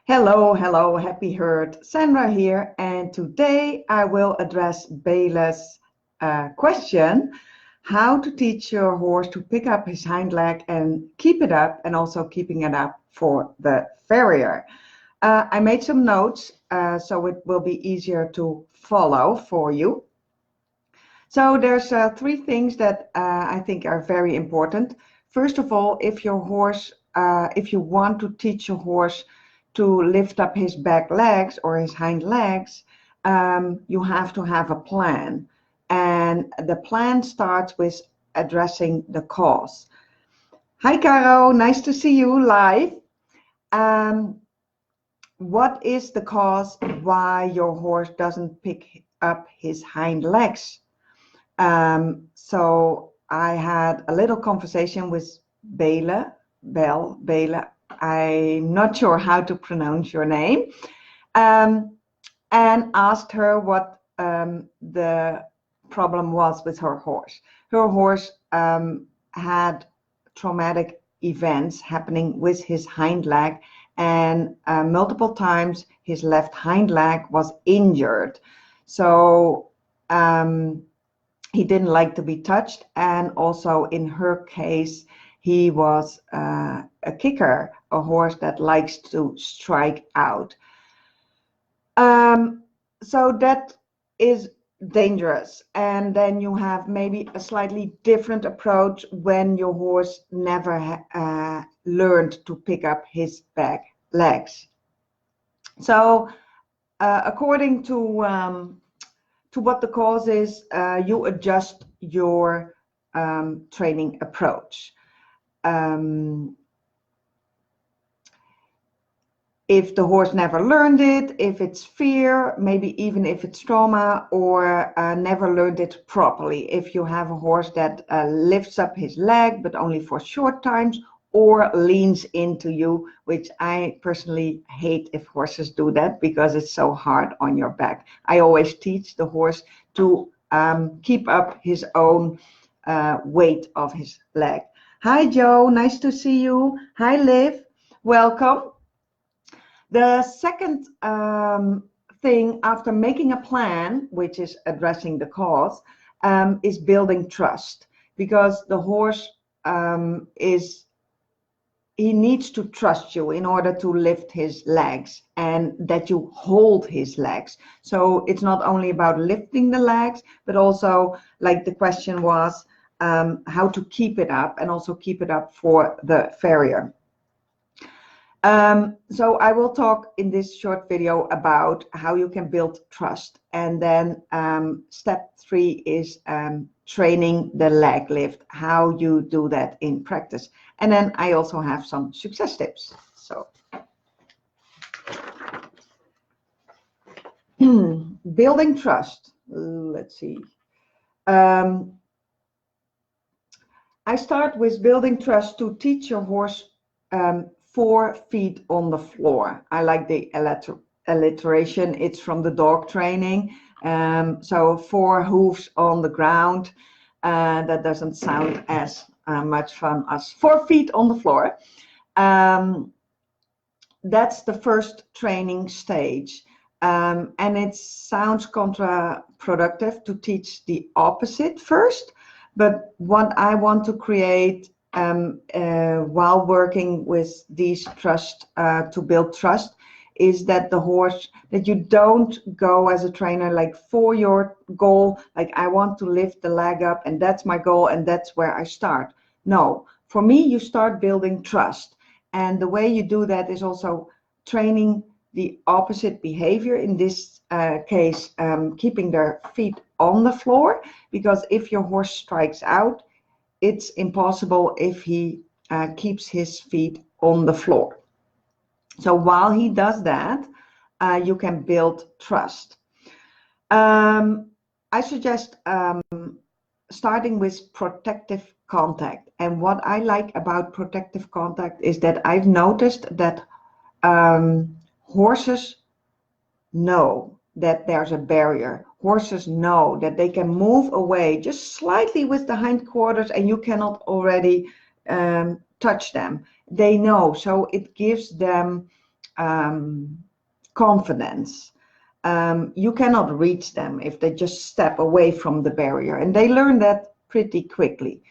Hello, hello, happy herd. Sandra here, and today I will address Bela's question, how to teach your horse to pick up his hind leg and keep it up, and also keeping it up for the farrier. I made some notes, so it will be easier to follow for you. So there's three things that I think are very important. First of all, if you want to teach your horse to lift up his back legs or his hind legs, you have to have a plan. And the plan starts with addressing the cause. Hi, Caro. Nice to see you live. What is the cause why your horse doesn't pick up his hind legs? So I had a little conversation with Bela. I'm not sure how to pronounce your name, and asked her what the problem was with her horse. Her horse had traumatic events happening with his hind leg, and multiple times his left hind leg was injured. So he didn't like to be touched, and also in her case, he was a kicker, a horse that likes to strike out. So that is dangerous. And then you have maybe a slightly different approach when your horse never learned to pick up his back legs. So according to what the cause is, you adjust your training approach. If the horse never learned it, if it's fear, maybe even if it's trauma, or never learned it properly. If you have a horse that lifts up his leg, but only for short times, or leans into you, which I personally hate if horses do that because it's so hard on your back. I always teach the horse to keep up his own weight of his leg. Hi, Joe. Nice to see you. Hi, Liv. Welcome. The second thing after making a plan, which is addressing the cause, is building trust, because the horse he needs to trust you in order to lift his legs and that you hold his legs. So it's not only about lifting the legs, but also, like the question was, how to keep it up and also keep it up for the farrier. So I will talk in this short video about how you can build trust. And then step 3 is training the leg lift, how you do that in practice. And then I also have some success tips. So building trust. Let's see. I start with building trust to teach your horse 4 feet on the floor. I like the alliteration. It's from the dog training. So 4 hooves on the ground. That doesn't sound as much fun as 4 feet on the floor. That's the first training stage. And it sounds counterproductive to teach the opposite first. But what I want to create while working with these trust, to build trust, is that the horse, that you don't go as a trainer like for your goal, like I want to lift the leg up and that's my goal and that's where I start. No, for me, you start building trust. And the way you do that is also training the opposite behavior, in this case, keeping their feet on the floor, because if your horse strikes out, it's impossible if he keeps his feet on the floor. So while he does that, you can build trust. I suggest starting with protective contact. And what I like about protective contact is that I've noticed that horses know that there's a barrier. Horses know that they can move away just slightly with the hindquarters and you cannot already touch them. They know, so it gives them confidence. You cannot reach them if they just step away from the barrier, and they learn that pretty quickly.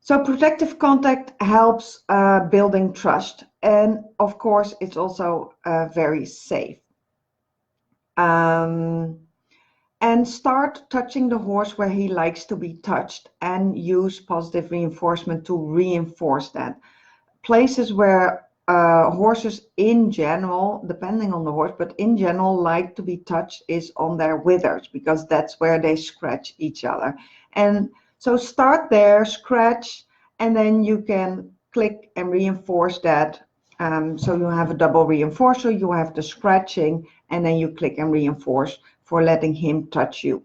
So protective contact helps building trust, and of course it's also very safe. And start touching the horse where he likes to be touched, and use positive reinforcement to reinforce that. Places where horses in general, depending on the horse, but in general like to be touched is on their withers, because that's where they scratch each other. And so start there, scratch, and then you can click and reinforce that. So you have a double reinforcer, you have the scratching, and then you click and reinforce for letting him touch you.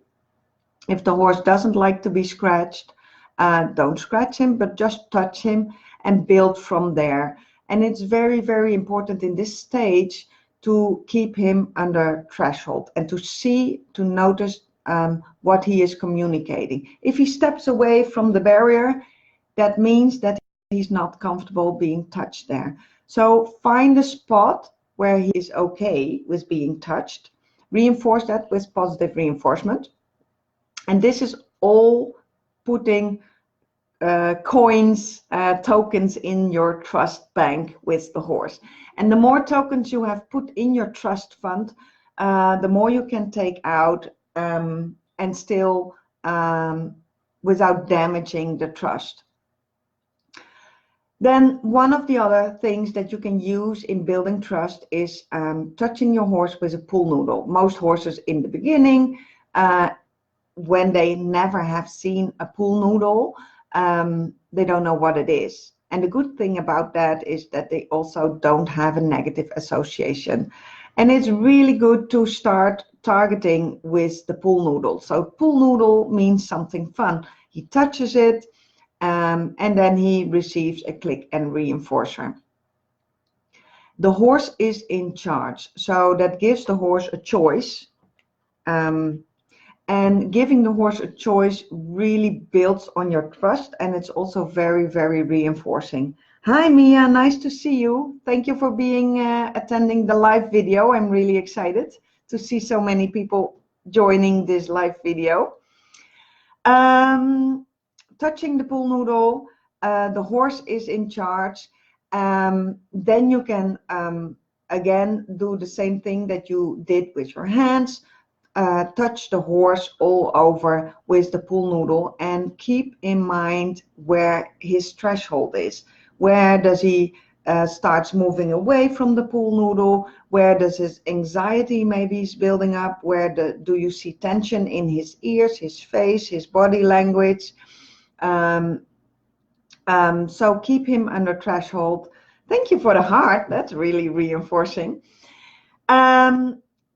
If the horse doesn't like to be scratched, don't scratch him, but just touch him and build from there. And it's very, very important in this stage to keep him under threshold and to notice what he is communicating. If he steps away from the barrier, that means that he's not comfortable being touched there. So find a spot where he is okay with being touched. Reinforce that with positive reinforcement. And this is all putting coins, tokens in your trust bank with the horse. And the more tokens you have put in your trust fund, the more you can take out and still without damaging the trust. Then one of the other things that you can use in building trust is touching your horse with a pool noodle. Most horses in the beginning, when they never have seen a pool noodle, they don't know what it is. And the good thing about that is that they also don't have a negative association. And it's really good to start targeting with the pool noodle. So pool noodle means something fun. He touches it, and then he receives a click and reinforcer. The horse is in charge, so that gives the horse a choice. And giving the horse a choice really builds on your trust, and it's also very, very reinforcing. Hi Mia, nice to see you. Thank you for being attending the live video. I'm really excited to see so many people joining this live video. Touching the pool noodle, the horse is in charge. Then you can again do the same thing that you did with your hands. Touch the horse all over with the pool noodle, and keep in mind where his threshold is. Where does he starts moving away from the pool noodle? Where does his anxiety maybe is building up? Where do you see tension in his ears, his face, his body language? So keep him under threshold. Thank you for the heart. That's really reinforcing.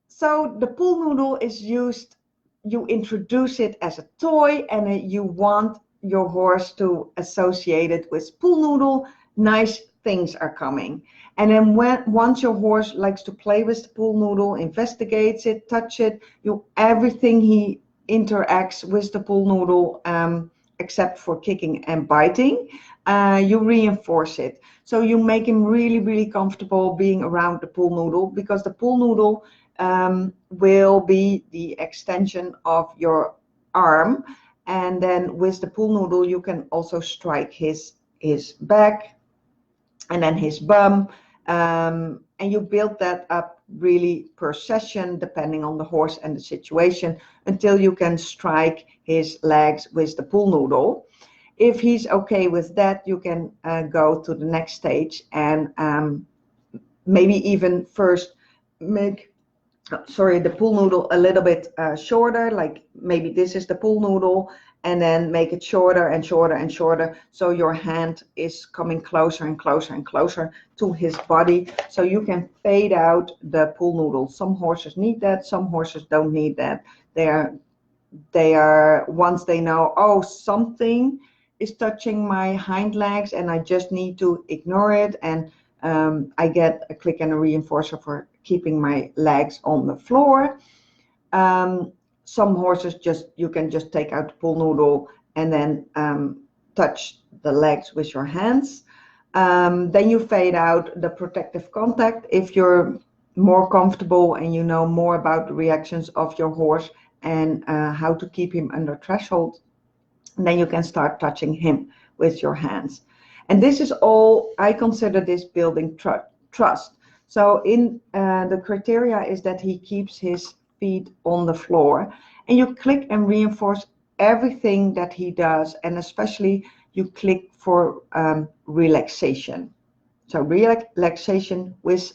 So the pool noodle is used, you introduce it as a toy, and you want your horse to associate it with pool noodle. Nice things are coming. And then once your horse likes to play with the pool noodle, investigates it, touch it, everything he interacts with the pool noodle, except for kicking and biting, you reinforce it. So you make him really, really comfortable being around the pool noodle, because the pool noodle will be the extension of your arm. And then with the pool noodle, you can also strike his back and then his bum. And you build that up really per session, depending on the horse and the situation, until you can strike his legs with the pool noodle. If he's okay with that, you can go to the next stage, and maybe even first make the pool noodle a little bit shorter, like maybe this is the pool noodle, and then make it shorter and shorter and shorter, so your hand is coming closer and closer and closer to his body, so you can fade out the pool noodle. Some horses need that, some horses don't need that. They are once they know, oh, something is touching my hind legs and I just need to ignore it, and I get a click and a reinforcer for keeping my legs on the floor. Some horses you can just take out the pool noodle and then touch the legs with your hands. Then you fade out the protective contact. If you're more comfortable and you know more about the reactions of your horse and how to keep him under threshold, then you can start touching him with your hands. And this is all, I consider this building trust. So in the criteria is that he keeps his feet on the floor, and you click and reinforce everything that he does, and especially you click for relaxation. So relaxation with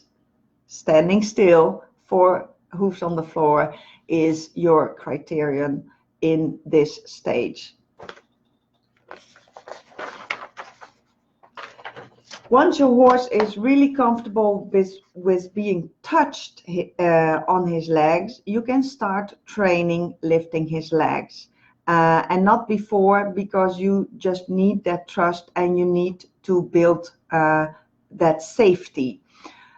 standing still for hooves on the floor is your criterion in this stage. Once your horse is really comfortable with being touched on his legs, you can start training lifting his legs. And not before, because you just need that trust and you need to build that safety.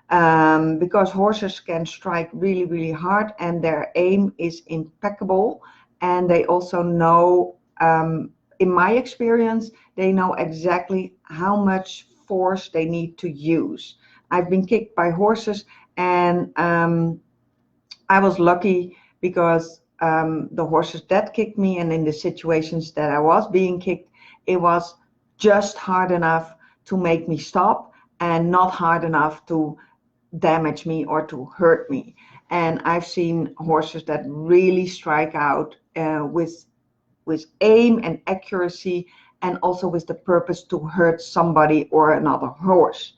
Because horses can strike really, really hard and their aim is impeccable. And they also know, in my experience, they know exactly how much force they need to use. I've been kicked by horses, and I was lucky because the horses that kicked me, and in the situations that I was being kicked, it was just hard enough to make me stop and not hard enough to damage me or to hurt me. And I've seen horses that really strike out with aim and accuracy, and also with the purpose to hurt somebody or another horse.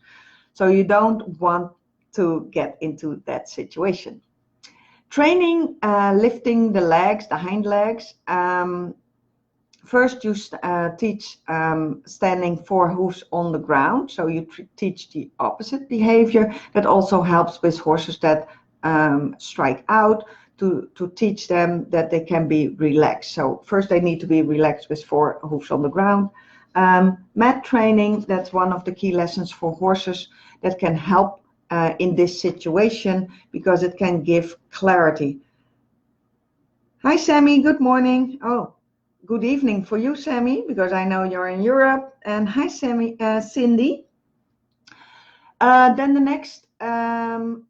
So you don't want to get into that situation. Training lifting the legs, the hind legs. First you teach standing 4 hooves on the ground. So you teach the opposite behavior. That also helps with horses that strike out, to teach them that they can be relaxed. So first they need to be relaxed with 4 hooves on the ground. Mat training, that's one of the key lessons for horses that can help in this situation, because it can give clarity. Hi Sammy, good morning. Oh, good evening for you, Sammy, because I know you're in Europe. And hi Sammy, Cindy. Then the next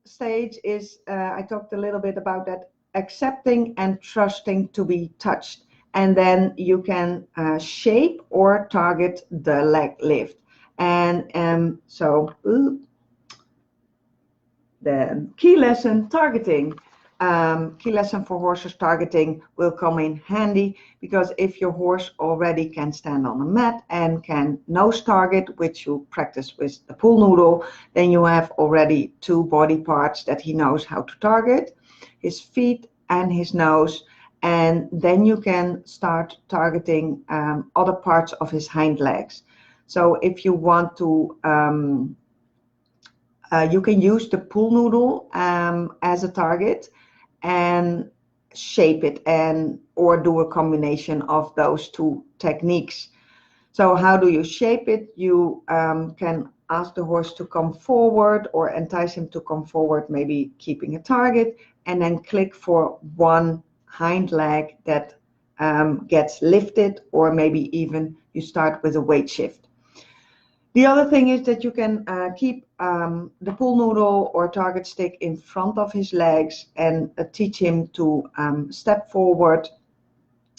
stage is, I talked a little bit about that, accepting and trusting to be touched. And then you can shape or target the leg lift. And so the key lesson, targeting. Key lesson for horses, targeting will come in handy, because if your horse already can stand on a mat and can nose target, which you practice with the pool noodle, then you have already 2 body parts that he knows how to target, his feet and his nose. And then you can start targeting other parts of his hind legs. So if you want to, you can use the pool noodle as a target and shape it, or do a combination of those 2 techniques. So how do you shape it? You can ask the horse to come forward or entice him to come forward, maybe keeping a target, and then click for one hind leg that gets lifted, or maybe even you start with a weight shift. The other thing is that you can keep the pool noodle or target stick in front of his legs and teach him to step forward.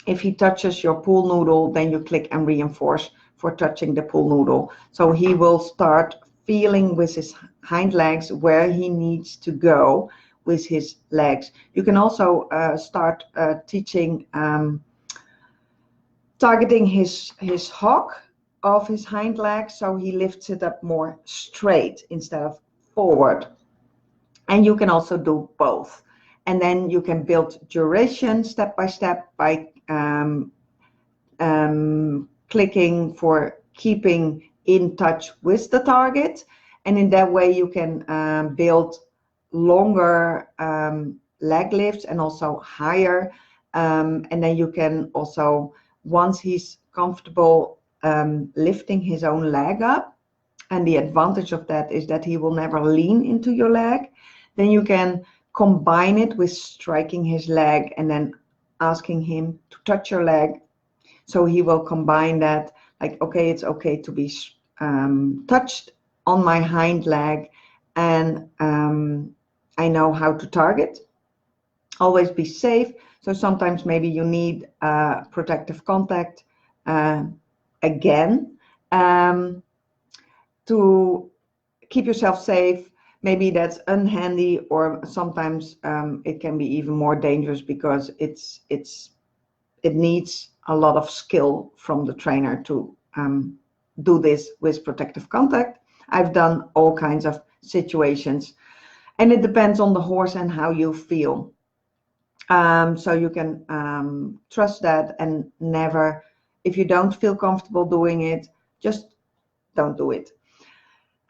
If he touches your pool noodle, then you click and reinforce for touching the pool noodle. So he will start feeling with his hind legs where he needs to go with his legs. You can also start teaching, targeting his hock of his hind leg, so he lifts it up more straight instead of forward. And you can also do both. And then you can build duration step by step by clicking for keeping in touch with the target. And in that way you can build longer leg lifts and also higher. And then you can also, once he's comfortable lifting his own leg up, and the advantage of that is that he will never lean into your leg, then you can combine it with striking his leg and then asking him to touch your leg. So he will combine that, like, okay, it's okay to be touched on my hind leg, and I know how to target. Always be safe. So sometimes maybe you need protective contact again to keep yourself safe. Maybe that's unhandy, or sometimes it can be even more dangerous because it needs a lot of skill from the trainer to do this with protective contact. I've done all kinds of situations, and it depends on the horse and how you feel. So you can trust that, and never, if you don't feel comfortable doing it, just don't do it.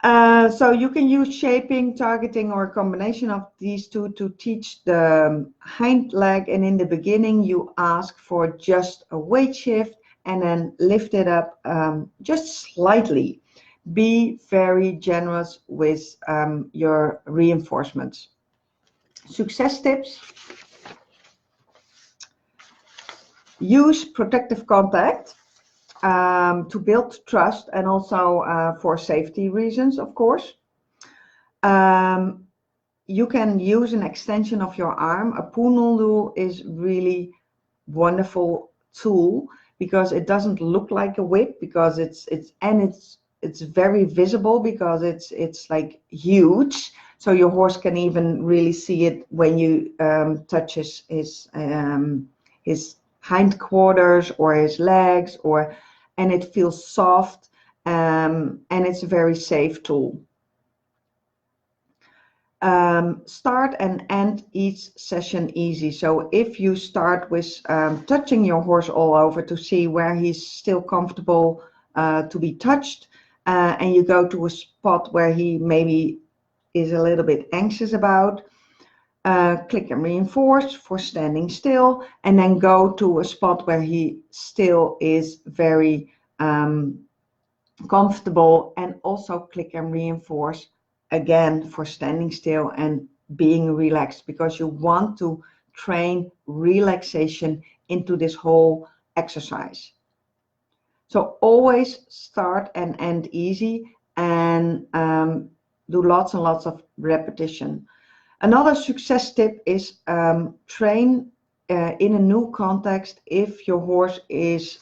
So you can use shaping, targeting, or a combination of these two to teach the hind leg. And in the beginning, you ask for just a weight shift and then lift it up just slightly. Be very generous with your reinforcements. Success tips. Use protective contact to build trust, and also for safety reasons, of course. You can use an extension of your arm. A pull noodle is really wonderful tool because it doesn't look like a whip, because it's very visible, because it's like huge. So your horse can even really see it when you touch his hindquarters or his legs, and it feels soft, and it's a very safe tool. Start and end each session easy. So if you start with touching your horse all over to see where he's still comfortable to be touched, and you go to a spot where he maybe is a little bit anxious about, click and reinforce for standing still, and then go to a spot where he still is very comfortable, and also click and reinforce again for standing still and being relaxed, because you want to train relaxation into this whole exercise. So always start and end easy, and do lots and lots of repetition. Another success tip is train in a new context if your horse is,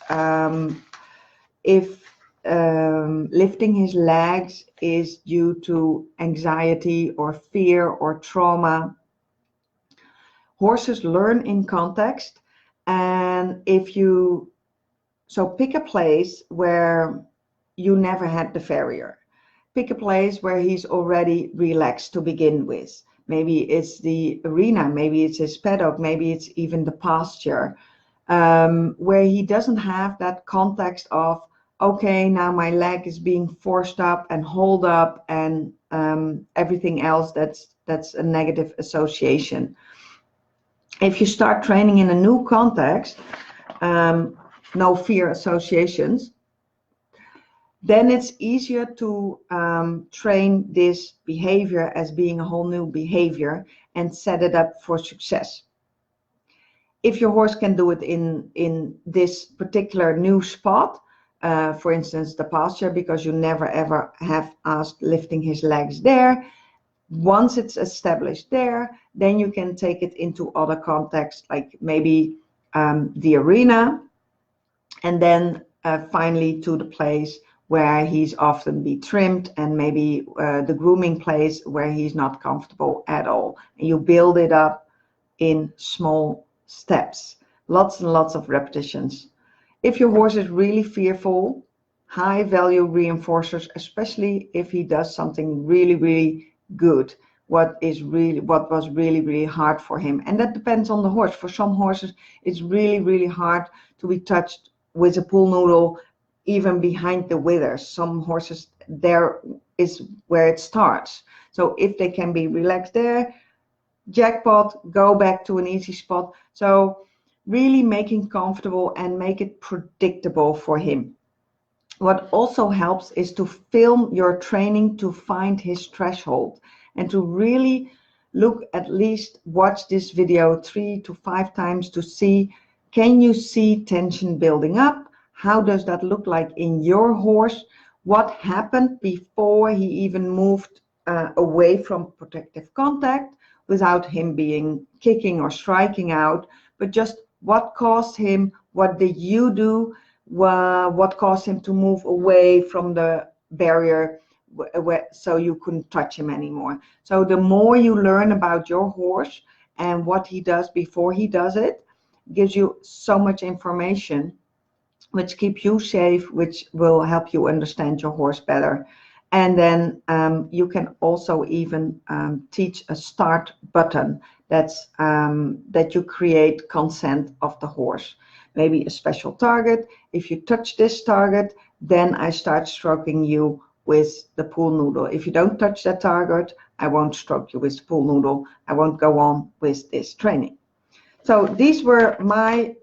lifting his legs is due to anxiety or fear or trauma. Horses learn in context, and so pick a place where you never had the farrier. Pick a place where he's already relaxed to begin with. Maybe it's the arena, maybe it's his paddock, maybe it's even the pasture, where he doesn't have that context of, okay, now my leg is being forced up and hauled up, and everything else that's a negative association. If you start training in a new context, no fear associations, then it's easier to train this behavior as being a whole new behavior and set it up for success. If your horse can do it in this particular new spot, for instance, the pasture, because you never ever have asked lifting his legs there, once it's established there, then you can take it into other contexts, like maybe the arena, and then finally to the place where he's often be trimmed, and maybe the grooming place where he's not comfortable at all. And you build it up in small steps, lots and lots of repetitions. If your horse is really fearful, high value reinforcers, especially if he does something really, really good, what was really hard for him. And that depends on the horse. For some horses, it's really, really hard to be touched with a pull noodle, even behind the withers. Some horses, there is where it starts. So if they can be relaxed there, jackpot, go back to an easy spot. So really making comfortable and make it predictable for him. What also helps is to film your training to find his threshold, and to really look, at least watch this video 3 to 5 times to see, can you see tension building up? How does that look like in your horse? what happened before he even moved away from protective contact, without him being kicking or striking out, but just what caused him, what did you do, what caused him to move away from the barrier so you couldn't touch him anymore. So the more you learn about your horse and what he does before he does it, gives you so much information which keep you safe, which will help you understand your horse better. And then you can also even teach a start button that you create consent of the horse. Maybe a special target. If you touch this target, then I start stroking you with the pool noodle. If you don't touch that target, I won't stroke you with the pool noodle. I won't go on with this training. So these were my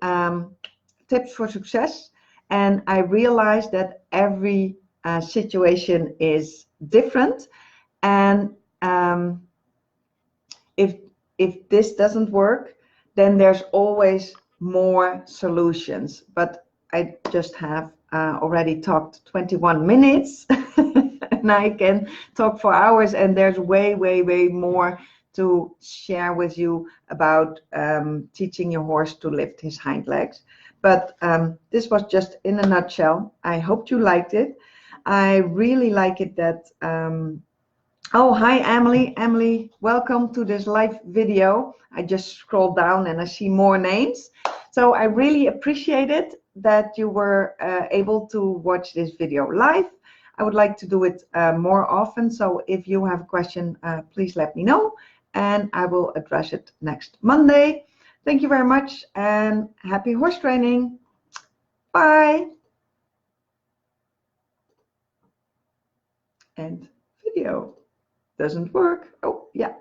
tips for success. And I realized that every situation is different. And if this doesn't work, then there's always more solutions. But I just have already talked 21 minutes and I can talk for hours, and there's way more to share with you about teaching your horse to lift his hind legs. But this was just in a nutshell. I hope you liked it. I really like it that oh, hi Emily. Emily, welcome to this live video. I just scrolled down and I see more names. So I really appreciate it that you were able to watch this video live. I would like to do it more often. So if you have a question, please let me know and I will address it next Monday. Thank you very much and happy horse training. Bye. End video. Doesn't work. Oh, yeah.